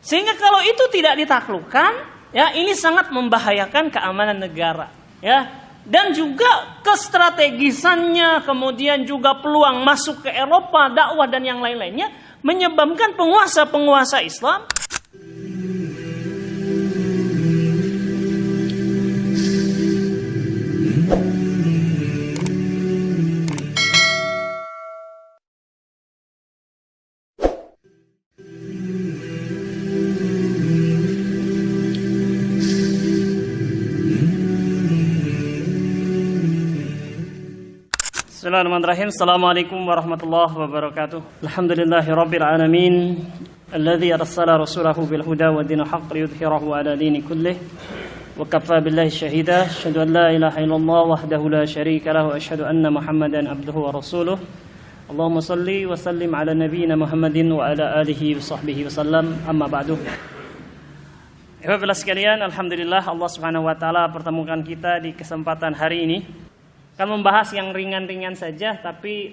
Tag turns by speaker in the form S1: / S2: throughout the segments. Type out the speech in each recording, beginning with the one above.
S1: Sehingga kalau itu tidak ditaklukkan, ya ini sangat membahayakan keamanan negara, ya. Dan juga kestrategisannya, kemudian juga peluang masuk ke Eropa, dakwah dan yang lain-lainnya menyebabkan penguasa-penguasa Islam Bismillahirrahmanirrahim. Assalamualaikum warahmatullahi wabarakatuh. Alhamdulillahirabbil alamin alladzi arsala rasulahu bil huda wa dinil haqq liyudhhirahu ala dini kullih wa kafa billahi shahida. Asyhadu an la ilaha illallah wahdahu la syarika lahu wa asyhadu anna Muhammadan abduhu wa rasuluh. Allahumma shalli wa sallim ala nabiyyina Muhammadin wa ala alihi wa sahbihi wasallam. Amma ba'du. Ikhwah sekalian, alhamdulillah Allah Subhanahu wa taala pertemukan kita di kesempatan hari ini. Akan membahas yang ringan-ringan saja, tapi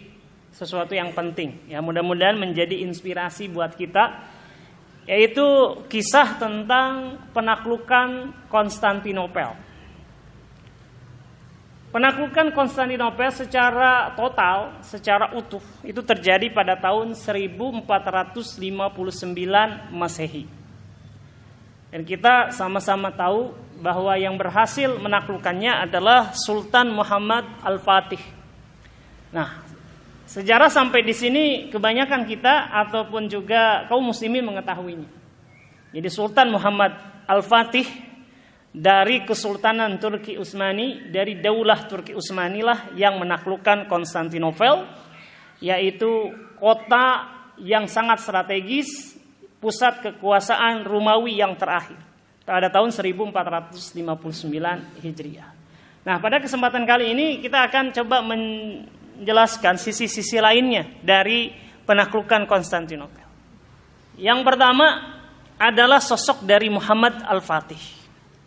S1: sesuatu yang penting. Ya, mudah-mudahan menjadi inspirasi buat kita, yaitu kisah tentang penaklukan Konstantinopel. Penaklukan Konstantinopel secara total, secara utuh, itu terjadi pada tahun 1459 Masehi. Dan kita sama-sama tahu bahwa yang berhasil menaklukkannya adalah Sultan Muhammad Al-Fatih. Nah, sejarah sampai di sini kebanyakan kita ataupun juga kaum muslimin mengetahuinya. Jadi Sultan Muhammad Al-Fatih dari Kesultanan Turki Utsmani, dari Daulah Turki Utsmani lah yang menaklukkan Konstantinopel, yaitu kota yang sangat strategis, pusat kekuasaan Romawi yang terakhir pada tahun 1459 Hijriah. Nah, pada kesempatan kali ini kita akan coba menjelaskan sisi-sisi lainnya dari penaklukan Konstantinopel. Yang pertama adalah sosok dari Muhammad Al-Fatih.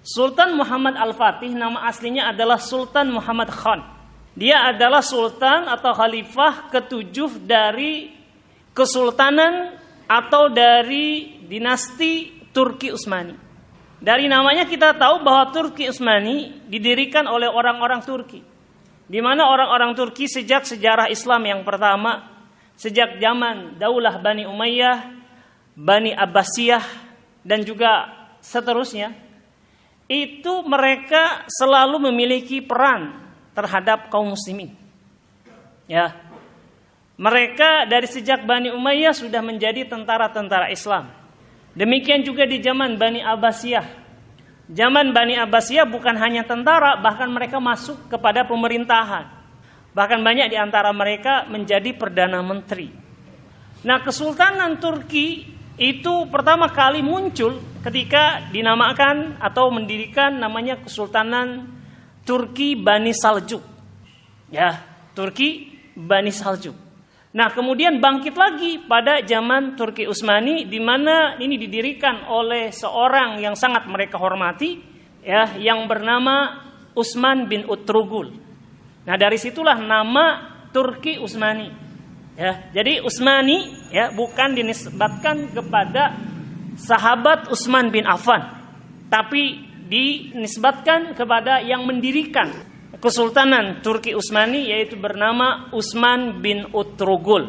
S1: Sultan Muhammad Al-Fatih nama aslinya adalah Sultan Muhammad Khan. Dia adalah sultan atau khalifah ketujuh dari Kesultanan atau dari dinasti Turki Utsmani. Dari namanya kita tahu bahwa Turki Utsmani didirikan oleh orang-orang Turki. Di mana orang-orang Turki sejak sejarah Islam yang pertama, sejak zaman Daulah Bani Umayyah, Bani Abbasiyah dan juga seterusnya, itu mereka selalu memiliki peran terhadap kaum muslimin. Ya. Mereka dari sejak Bani Umayyah sudah menjadi tentara-tentara Islam. Demikian juga di zaman Bani Abbasiyah. Zaman Bani Abbasiyah bukan hanya tentara, bahkan mereka masuk kepada pemerintahan. Bahkan banyak di antara mereka menjadi perdana menteri. Nah, Kesultanan Turki itu pertama kali muncul ketika dinamakan atau mendirikan namanya Kesultanan Turki Bani Saljuk. Ya, Turki Bani Saljuk. Nah, kemudian bangkit lagi pada zaman Turki Utsmani, di mana ini didirikan oleh seorang yang sangat mereka hormati, ya, yang bernama Utsman bin Utrugul. Nah, dari situlah nama Turki Utsmani. Ya, jadi Utsmani ya bukan dinisbatkan kepada sahabat Utsman bin Affan, tapi dinisbatkan kepada yang mendirikan Kesultanan Turki Utsmani, yaitu bernama Utsman bin Utrugul.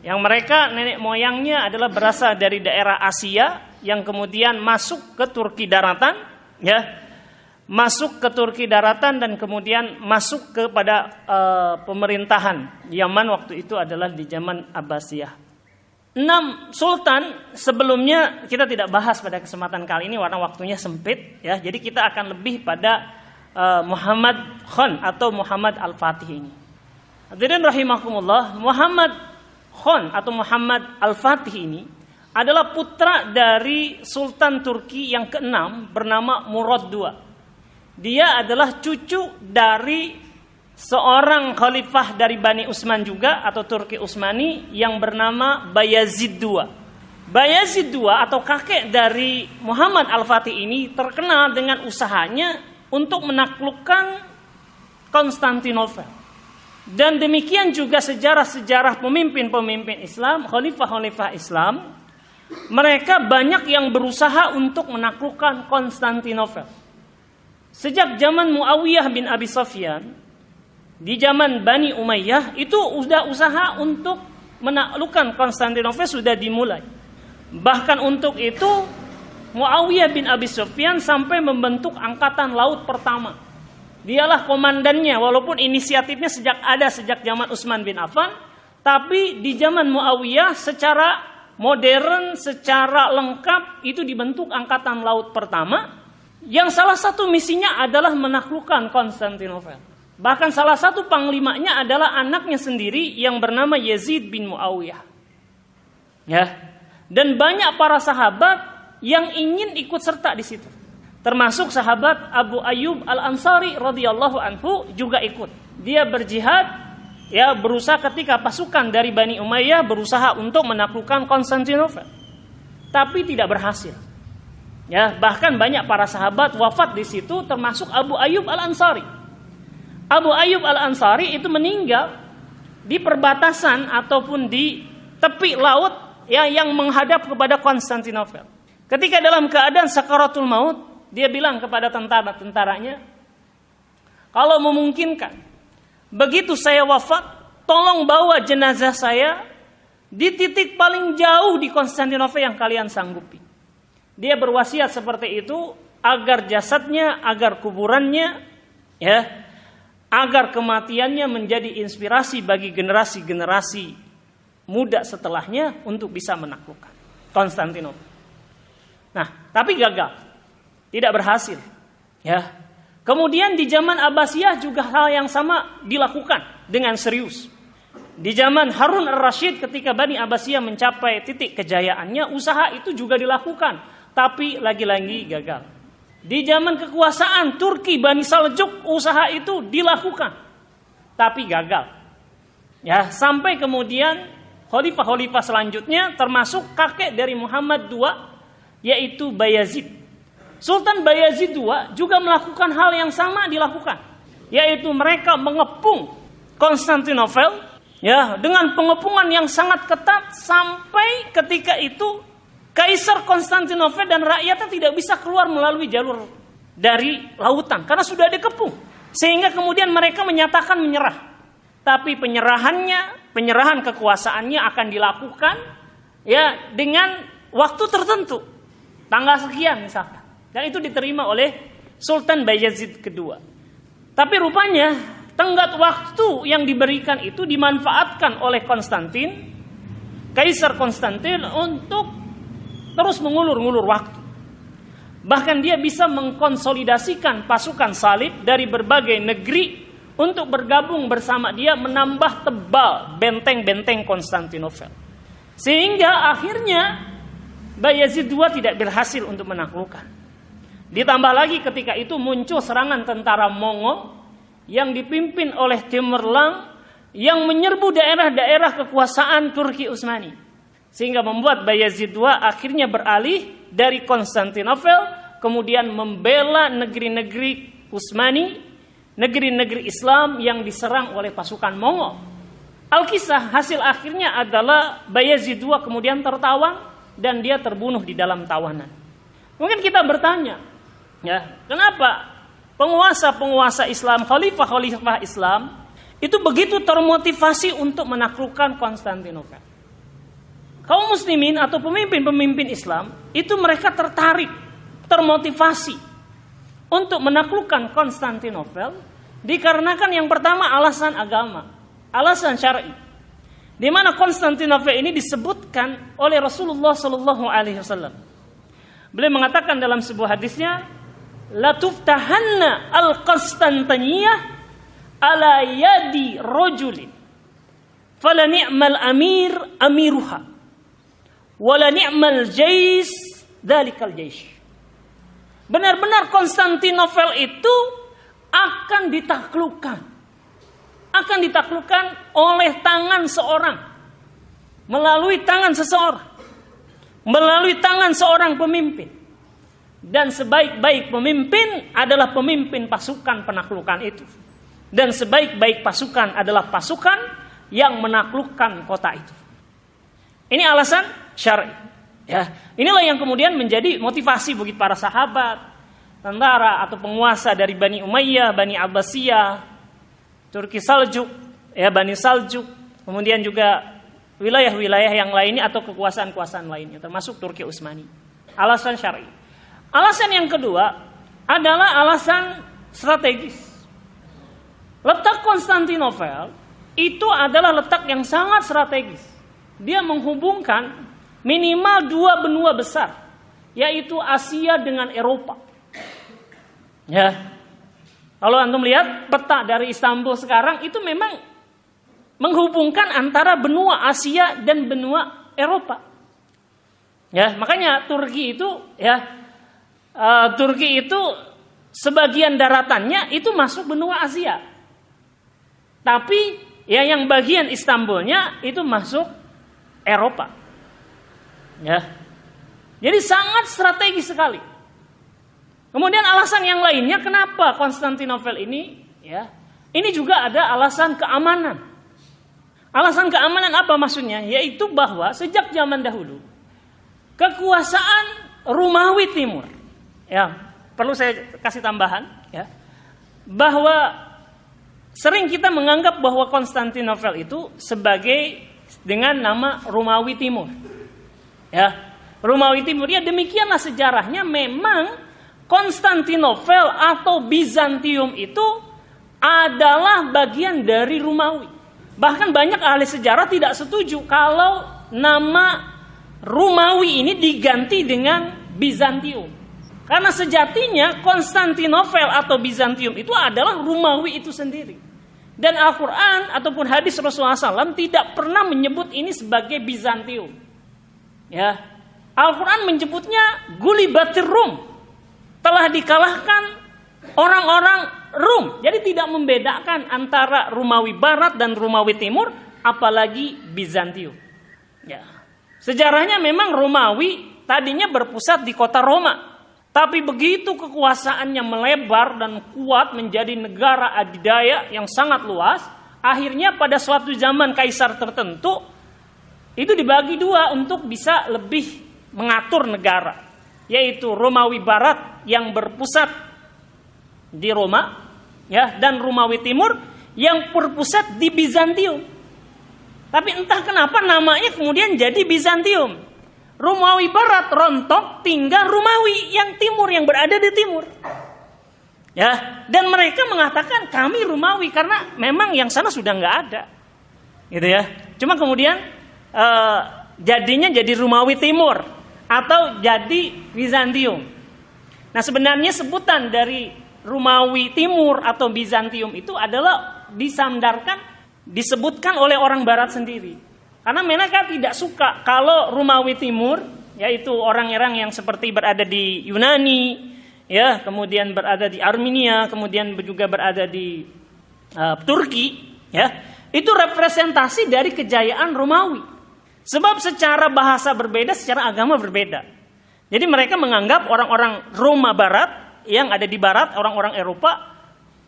S1: Yang mereka nenek moyangnya adalah berasal dari daerah Asia yang kemudian masuk ke Turki daratan, ya. Masuk ke Turki daratan dan kemudian masuk kepada pemerintahan Yaman waktu itu adalah di zaman Abbasiyah. 6 sultan sebelumnya kita tidak bahas pada kesempatan kali ini karena waktunya sempit, ya. Jadi kita akan lebih pada Muhammad Khan atau Muhammad Al-Fatih ini. Hadirin rahimakumullah, Muhammad Khan atau Muhammad Al-Fatih ini adalah putra dari Sultan Turki yang ke-6 bernama Murad II. Dia adalah cucu dari seorang khalifah dari Bani Utsman juga atau Turki Utsmani yang bernama Bayazid II. Bayazid II atau kakek dari Muhammad Al-Fatih ini terkenal dengan usahanya untuk menaklukkan Konstantinopel. Dan demikian juga sejarah-sejarah pemimpin-pemimpin Islam, khalifah-khalifah Islam, mereka banyak yang berusaha untuk menaklukkan Konstantinopel. Sejak zaman Muawiyah bin Abi Sufyan, di zaman Bani Umayyah itu sudah usaha untuk menaklukkan Konstantinopel sudah dimulai. Bahkan untuk itu Muawiyah bin Abi Sufyan sampai membentuk angkatan laut pertama. Dialah komandannya, walaupun inisiatifnya sejak zaman Utsman bin Affan, tapi di zaman Muawiyah secara modern, secara lengkap itu dibentuk angkatan laut pertama yang salah satu misinya adalah menaklukkan Konstantinopel. Bahkan salah satu panglimanya adalah anaknya sendiri yang bernama Yazid bin Muawiyah. Ya. Dan banyak para sahabat yang ingin ikut serta di situ. Termasuk sahabat Abu Ayyub Al-Ansari radhiyallahu anhu juga ikut. Dia berjihad, ya, berusaha ketika pasukan dari Bani Umayyah berusaha untuk menaklukkan Konstantinopel. Tapi tidak berhasil. Ya, bahkan banyak para sahabat wafat di situ termasuk Abu Ayyub Al-Ansari. Abu Ayyub Al-Ansari itu meninggal di perbatasan ataupun di tepi laut ya, yang menghadap kepada Konstantinopel. Ketika dalam keadaan sakaratul maut, dia bilang kepada tentara-tentaranya, kalau memungkinkan, begitu saya wafat, tolong bawa jenazah saya di titik paling jauh di Konstantinopel yang kalian sanggupi. Dia berwasiat seperti itu agar jasadnya, agar kuburannya, ya, agar kematiannya menjadi inspirasi bagi generasi-generasi muda setelahnya untuk bisa menaklukkan Konstantinopel. Nah, tapi gagal, tidak berhasil. Ya, kemudian di zaman Abbasiyah juga hal yang sama dilakukan dengan serius. Di zaman Harun ar-Rasyid ketika Bani Abbasiyah mencapai titik kejayaannya, usaha itu juga dilakukan. Tapi lagi-lagi gagal. Di zaman kekuasaan Turki Bani Saljuk, usaha itu dilakukan, tapi gagal. Ya, sampai kemudian khalifah-khalifah selanjutnya, termasuk kakek dari Muhammad II, yaitu Bayazid. Sultan Bayazid II juga melakukan hal yang sama dilakukan, yaitu mereka mengepung Konstantinopel, ya, dengan pengepungan yang sangat ketat sampai ketika itu Kaisar Konstantinopel dan rakyatnya tidak bisa keluar melalui jalur dari lautan karena sudah dikepung. Sehingga kemudian mereka menyatakan menyerah. Tapi penyerahan kekuasaannya akan dilakukan ya dengan waktu tertentu. Tanggal sekian misalkan. Dan itu diterima oleh Sultan Bayazid II. Tapi rupanya tenggat waktu yang diberikan itu dimanfaatkan oleh Konstantin, Kaisar Konstantin, untuk terus mengulur-ngulur waktu. Bahkan dia bisa mengkonsolidasikan pasukan salib dari berbagai negeri untuk bergabung bersama dia menambah tebal benteng-benteng Konstantinopel. Sehingga akhirnya Bayazid II tidak berhasil untuk menaklukkan. Ditambah lagi ketika itu muncul serangan tentara Mongol yang dipimpin oleh Timurlang yang menyerbu daerah-daerah kekuasaan Turki Utsmani. Sehingga membuat Bayazid II akhirnya beralih dari Konstantinopel, kemudian membela negeri-negeri Utsmani, negeri-negeri Islam yang diserang oleh pasukan Mongol. Alkisah hasil akhirnya adalah Bayazid II kemudian tertawan dan dia terbunuh di dalam tawanan. Mungkin kita bertanya, ya, kenapa penguasa-penguasa Islam, khalifah-khalifah Islam itu begitu termotivasi untuk menaklukkan Konstantinopel? Kaum muslimin atau pemimpin-pemimpin Islam itu mereka tertarik, termotivasi untuk menaklukkan Konstantinopel dikarenakan yang pertama alasan agama, alasan syar'i. Di mana Konstantinopel ini disebutkan oleh Rasulullah sallallahu alaihi wasallam. Beliau mengatakan dalam sebuah hadisnya, la tuftahanna al-Konstantiniyah ala yadi rajulin fala ni'mal amir amiruha wala ni'mal jais dalikal jais. Benar-benar Konstantinopel itu akan ditaklukkan. Akan ditaklukkan oleh tangan seorang. Melalui tangan seseorang. Melalui tangan seorang pemimpin. Dan sebaik-baik pemimpin adalah pemimpin pasukan penaklukan itu. Dan sebaik-baik pasukan adalah pasukan yang menaklukkan kota itu. Ini alasan syar'i, Ya, inilah yang kemudian menjadi motivasi bagi para sahabat, tentara atau penguasa dari Bani Umayyah, Bani Abbasiyah, Turki Saljuk, ya Bani Saljuk, kemudian juga wilayah-wilayah yang lainnya atau kekuasaan-kekuasaan lainnya, termasuk Turki Utsmani. Alasan syar'i. Alasan yang kedua adalah alasan strategis. Letak Konstantinopel itu adalah letak yang sangat strategis. Dia menghubungkan minimal dua benua besar, yaitu Asia dengan Eropa. Ya, kalau antum lihat peta dari Istanbul sekarang itu memang menghubungkan antara benua Asia dan benua Eropa. Ya, makanya Turki itu sebagian daratannya itu masuk benua Asia. Tapi ya yang bagian Istanbulnya itu masuk Eropa. Ya. Jadi sangat strategis sekali. Kemudian alasan yang lainnya kenapa Konstantinopel ini, ya, ini juga ada alasan keamanan. Alasan keamanan apa maksudnya? Yaitu bahwa sejak zaman dahulu kekuasaan Romawi Timur, ya, perlu saya kasih tambahan, ya, bahwa sering kita menganggap bahwa Konstantinopel itu sebagai dengan nama Romawi Timur. Ya, Romawi Timur, ya demikianlah sejarahnya. Memang Konstantinopel atau Bizantium itu adalah bagian dari Romawi. Bahkan banyak ahli sejarah tidak setuju kalau nama Romawi ini diganti dengan Bizantium. Karena sejatinya Konstantinopel atau Bizantium itu adalah Romawi itu sendiri. Dan Al-Quran ataupun hadis Rasulullah SAW tidak pernah menyebut ini sebagai Bizantium. Ya, Al-Quran menyebutnya Gulibatir Rum, telah dikalahkan orang-orang Rum. Jadi tidak membedakan antara Romawi Barat dan Romawi Timur, apalagi Bizantium. Ya, sejarahnya memang Romawi tadinya berpusat di kota Roma. Tapi begitu kekuasaannya melebar dan kuat menjadi negara adidaya yang sangat luas, akhirnya pada suatu zaman kaisar tertentu itu dibagi dua untuk bisa lebih mengatur negara, yaitu Romawi Barat yang berpusat di Roma, ya, dan Romawi Timur yang berpusat di Bizantium. Tapi entah kenapa namanya kemudian jadi Bizantium. Romawi Barat rontok, tinggal Romawi yang timur yang berada di timur. Ya, dan mereka mengatakan kami Romawi karena memang yang sana sudah nggak ada, gitu ya. Cuma kemudian jadinya jadi Romawi Timur atau jadi Bizantium. Nah sebenarnya sebutan dari Romawi Timur atau Bizantium itu adalah disebutkan oleh orang Barat sendiri. Karena mereka tidak suka kalau Romawi Timur, yaitu orang-orang yang seperti berada di Yunani, ya, kemudian berada di Armenia, kemudian juga berada di Turki, ya, itu representasi dari kejayaan Romawi. Sebab secara bahasa berbeda, secara agama berbeda. Jadi mereka menganggap orang-orang Roma Barat yang ada di Barat, orang-orang Eropa,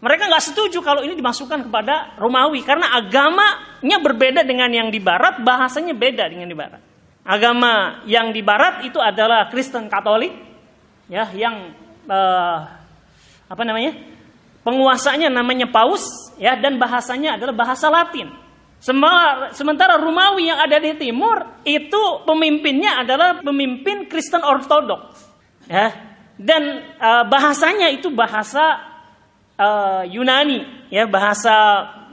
S1: mereka nggak setuju kalau ini dimasukkan kepada Romawi karena agamanya berbeda dengan yang di Barat, bahasanya beda dengan di Barat. Agama yang di Barat itu adalah Kristen Katolik, ya, yang penguasanya namanya Paus, ya, dan bahasanya adalah bahasa Latin. Sementara Romawi yang ada di Timur itu pemimpinnya adalah pemimpin Kristen Ortodoks, ya, dan bahasanya itu bahasa Yunani, ya, bahasa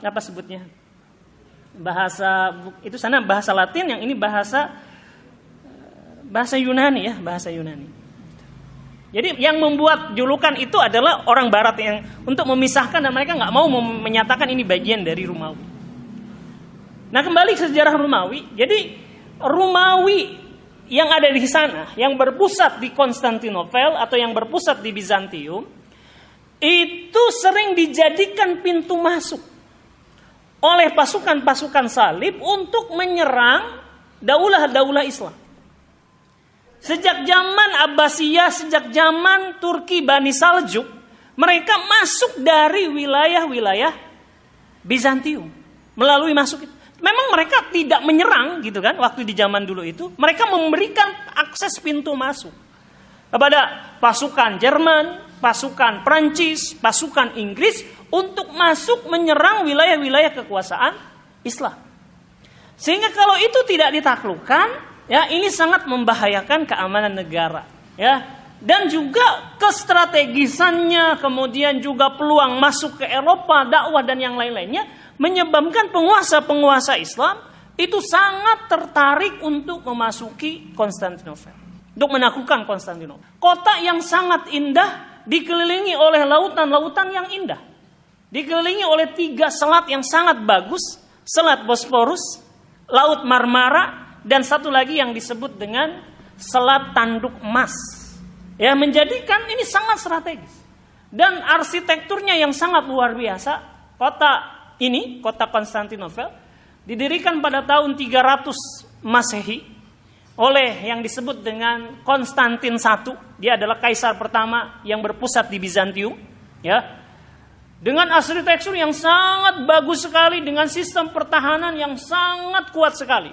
S1: apa sebutnya? Bahasa itu sana bahasa Latin, yang ini bahasa Yunani, ya, bahasa Yunani. Jadi yang membuat julukan itu adalah orang Barat yang untuk memisahkan, dan mereka nggak mau menyatakan ini bagian dari Romawi. Nah kembali ke sejarah Romawi. Jadi Romawi yang ada di sana, yang berpusat di Konstantinopel atau yang berpusat di Bizantium, itu sering dijadikan pintu masuk oleh pasukan-pasukan salib untuk menyerang daulah-daulah Islam. Sejak zaman Abbasiyah, sejak zaman Turki Bani Saljuk, mereka masuk dari wilayah-wilayah Bizantium, melalui masuk itu. Memang mereka tidak menyerang gitu kan, waktu di zaman dulu itu. Mereka memberikan akses pintu masuk kepada pasukan Jerman, pasukan Prancis, pasukan Inggris untuk masuk menyerang wilayah-wilayah kekuasaan Islam. Sehingga kalau itu tidak ditaklukkan, ya ini sangat membahayakan keamanan negara, ya. Dan juga kestrategisannya, kemudian juga peluang masuk ke Eropa, dakwah dan yang lain-lainnya menyebabkan penguasa-penguasa Islam itu sangat tertarik untuk memasuki Konstantinopel, untuk menaklukkan Konstantinopel. Kota yang sangat indah, dikelilingi oleh lautan-lautan yang indah, dikelilingi oleh 3 selat yang sangat bagus, Selat Bosporus, Laut Marmara, dan satu lagi yang disebut dengan Selat Tanduk Emas. Ya, menjadikan ini sangat strategis. Dan arsitekturnya yang sangat luar biasa. Kota ini, kota Konstantinopel, didirikan pada tahun 300 Masehi oleh yang disebut dengan Konstantin I. Dia adalah kaisar pertama yang berpusat di Bizantium, ya. Dengan arsitektur yang sangat bagus sekali, dengan sistem pertahanan yang sangat kuat sekali.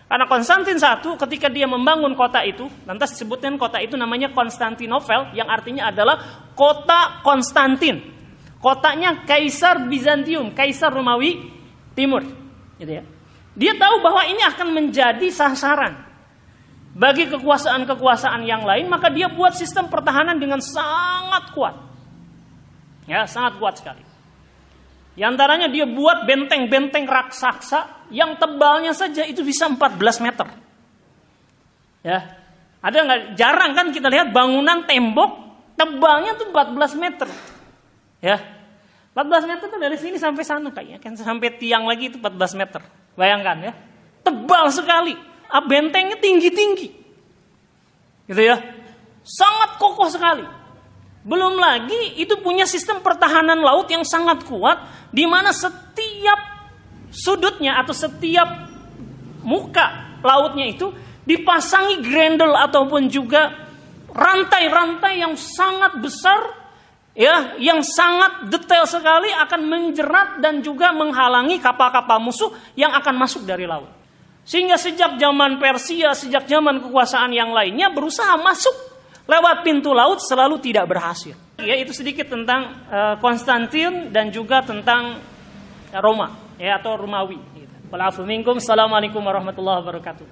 S1: Karena Konstantin I ketika dia membangun kota itu, lantas disebutkan kota itu namanya Konstantinopel, yang artinya adalah kota Konstantin. Kotanya Kaisar Bizantium, Kaisar Romawi Timur, gitu ya. Dia tahu bahwa ini akan menjadi sasaran bagi kekuasaan-kekuasaan yang lain, maka dia buat sistem pertahanan dengan sangat kuat. Ya, sangat kuat sekali. Di antaranya dia buat benteng-benteng raksasa yang tebalnya saja itu bisa 14 meter. Ya. Ada nggak? Jarang kan kita lihat bangunan tembok tebalnya tuh 14 meter. Ya. 14 meter tuh dari sini sampai sana kayaknya, kan sampai tiang lagi itu 14 meter. Bayangkan ya. Tebal sekali. Bentengnya tinggi-tinggi. Gitu ya. Sangat kokoh sekali. Belum lagi itu punya sistem pertahanan laut yang sangat kuat, di mana setiap sudutnya atau setiap muka lautnya itu dipasangi grendel ataupun juga rantai-rantai yang sangat besar, ya, yang sangat detail sekali akan menjerat dan juga menghalangi kapal-kapal musuh yang akan masuk dari laut. Sehingga sejak zaman Persia, sejak zaman kekuasaan yang lainnya berusaha masuk lewat pintu laut selalu tidak berhasil. Ya, itu sedikit tentang Konstantin dan juga tentang Roma, ya, atau Romawi. Assalamualaikum warahmatullahi wabarakatuh.